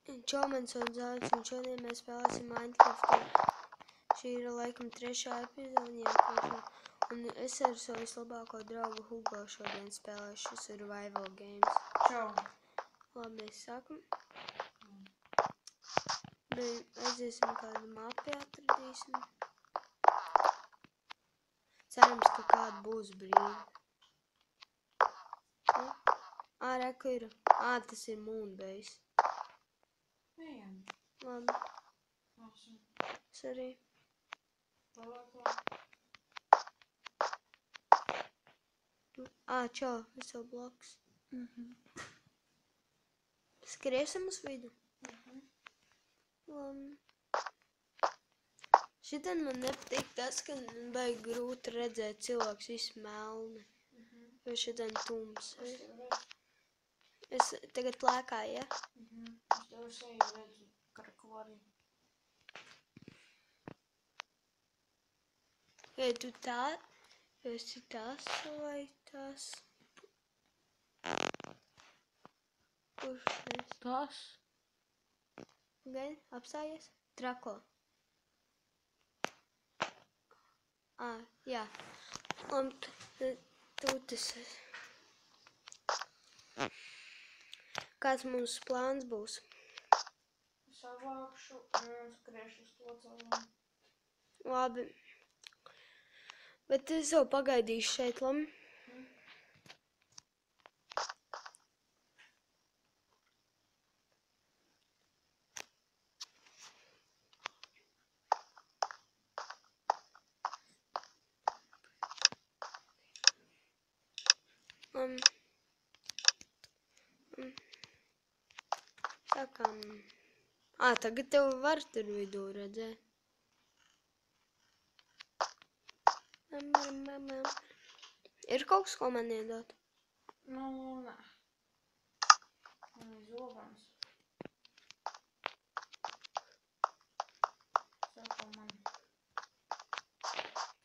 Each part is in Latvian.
Čau, mans un Zāļs, un šodien mēs spēlēsim Minecraftu. Šī ir laikam 3. epizode, un es ar savu vislabāko draugu Hugo šodien spēlēšu survival games. Čau. Labi, mēs sākam. Aiziesim kādu mapi atradīsim. Cerams, ka kāda būs brīva. Reku ir. Tas ir Moonbase. Ejam. Labi. Esam. Es arī. Čau, es jau bloks. Skriesim uz vidu. Labi. Šitien man nepatīk tas, ka baigi grūti redzēt cilvēks visu melni. Jo šitien tums. Es tagad plēkāju, ja? Es tev seju redzu karaku arī. Ja tu tā, esi tas vai tas? Kurš es? Tas? Gaidi, apstājies? Trako. Jā. Un tu tas... Kāds mums plāns būs? Savākšu un skriešu uz to cēlumu. Labi. Bet es jau pagaidīšu šeit, labi? Sākam. Tagad tev var tur vidū redzēt. Ir kaut kas, ko man iedot? Nu, nē. Man ir zobens. Saka man.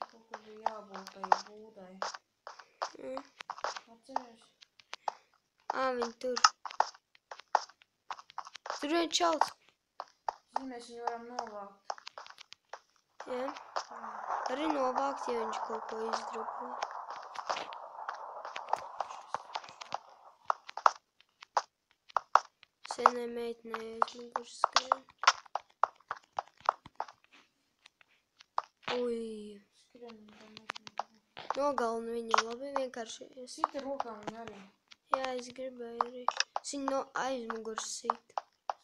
Kaut kur bija jābūt tai būdai. Atceries? Viņi tur. Tur ir čals. Zini, mēs viņu varam novākt. Jā. Arī novākt, ja viņš kaut ko izdrupo. Senai meitenei aiz muguras skrien. Ui. Skrien un tā meitenei. Nogalina viņu labi, vienkārši. Sita rokām viņu arī. Jā, es gribēju arī. Es viņu no aiz muguras sit.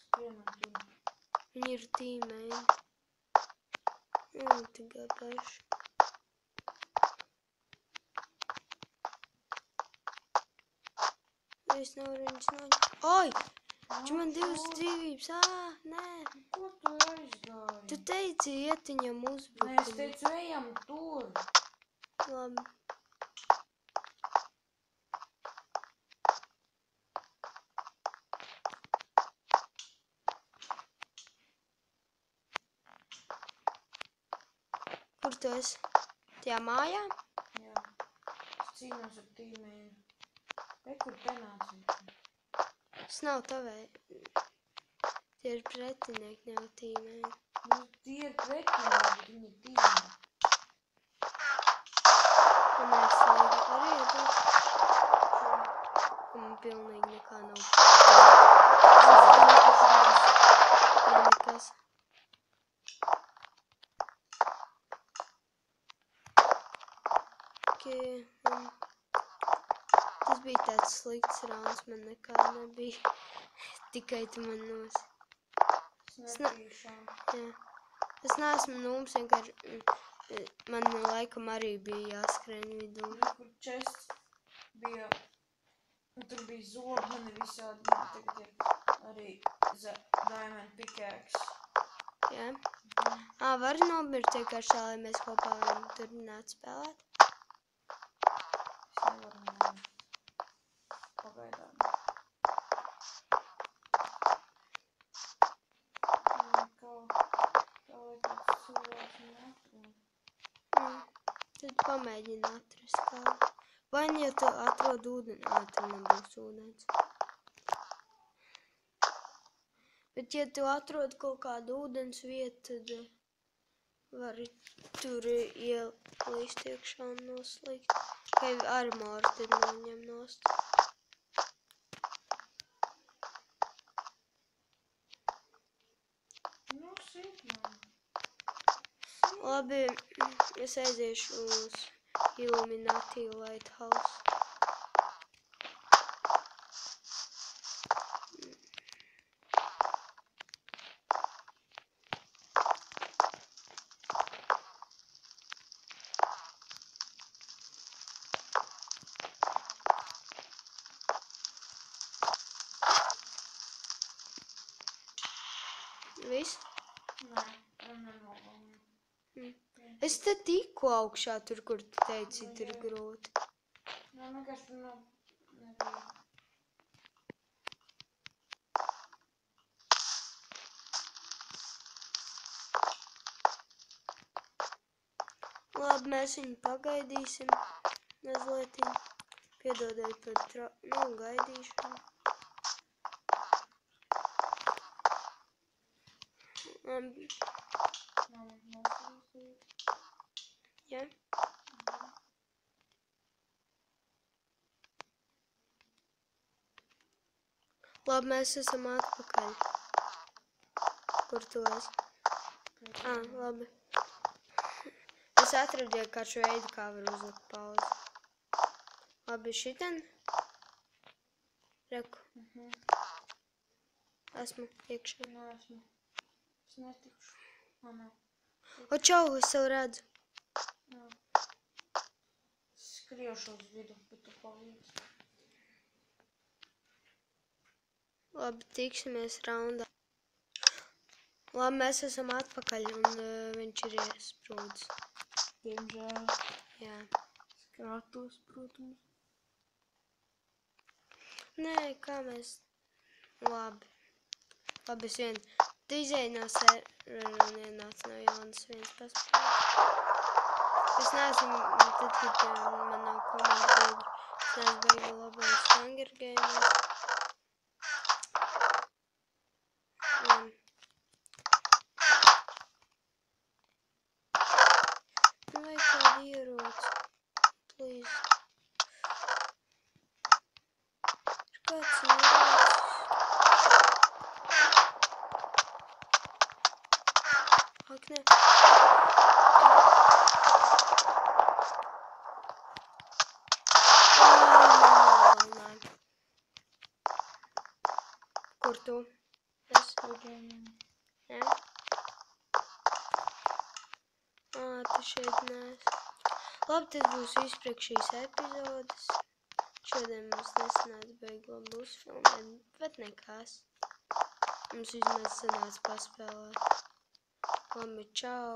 Skrien un tur. Viņi ir tīmēji. Tikai paši. Es nevaru viņus noņemt. Oi! Viņš man 2 dzīvības. Nē. Ko tu aizgāji? Tu teici, iet viņam uzbrukumu. Nē, es teicu, ejam tur. Labi. Kur tu esi? Tajā mājā? Jā. Es cīnos ar tīmēju. Kur te nācīšu? Tas nav tavai. Tie ir pretinieki, nav tīmēji. Nu, tie ir pretinieki, bet viņi ir tīmēji. Man aizslēga arī ir tas. Man pilnīgi nekā nav. Jā, nekas. Tas bija tāds slikts rauns, man nekā nebija. Tikai tu man nosi. Es neesmu nūms, vienkārši man laikam arī bija jāskrien vidū. Kur čests bija, un tur bija zobani visādi, tagad ir arī diamond pickaxe. Jā? Var nomirt vienkārši tā, lai mēs kopā varam turpināt spēlēt? Es nevaru nomirt. Pagaidām. Kā lai kāds cilvēks neatrod. Tad pamēģini atrast kādu. Vai ja tu atrod ūdeni? Tur nebūs ūdens. Bet, ja tu atrod kaut kādu ūdens vietu, tad vari tur ielīst iekšā un noslīgt. Vai armoru tad noņem nost. Nu, sit man. Labi, es aiziešu uz Illuminati Lighthouse. Viss? Nē, man nenogalina. Es te tiku augšā tur, kur tu teici, tur grūti. Nē, vienkārši tur nebija. Labi, mēs viņu pagaidīsim. Mazliet. Piedodiet par gaidīšanu. Ja? Labi, mēs esam atpakaļ. Kur tu esi? Labi. Es atradu kādu veidu, kā var uzlikt pauzi. Labi, šitien? Reku. Esmu iekšā. Nē, esmu. Es netikšu. Nē. O, čau, es tev redzu. Jā. Skriešu uz vidu, bet tu palīdzi. Labi, tiksimies raundā. Labi, mēs esam atpakaļ un viņš ir iesprūdis. Diemžēl. Jā. Skrātos, protams. Nē, kā mēs... Labi. Labi, es vien... Tu izēji no servera un ienāc no jaunas viens paspēlēt. Es neesmu, tad, kad man nav komandas biedri, es neesmu baigi labais Hunger Games. Nu, vajag kādu ieroci, please. Ir kāds ierocis. Ak, ne. Kur tu? Es Lidojumā. ne? Tu šeit neesi. Labi, tad būs viss priekš šīs epizodes. Šodien mums nesanāca beig labi uzfilmēt, bet nekas. Mums vismaz sanāca paspēlēt. Labi, čau!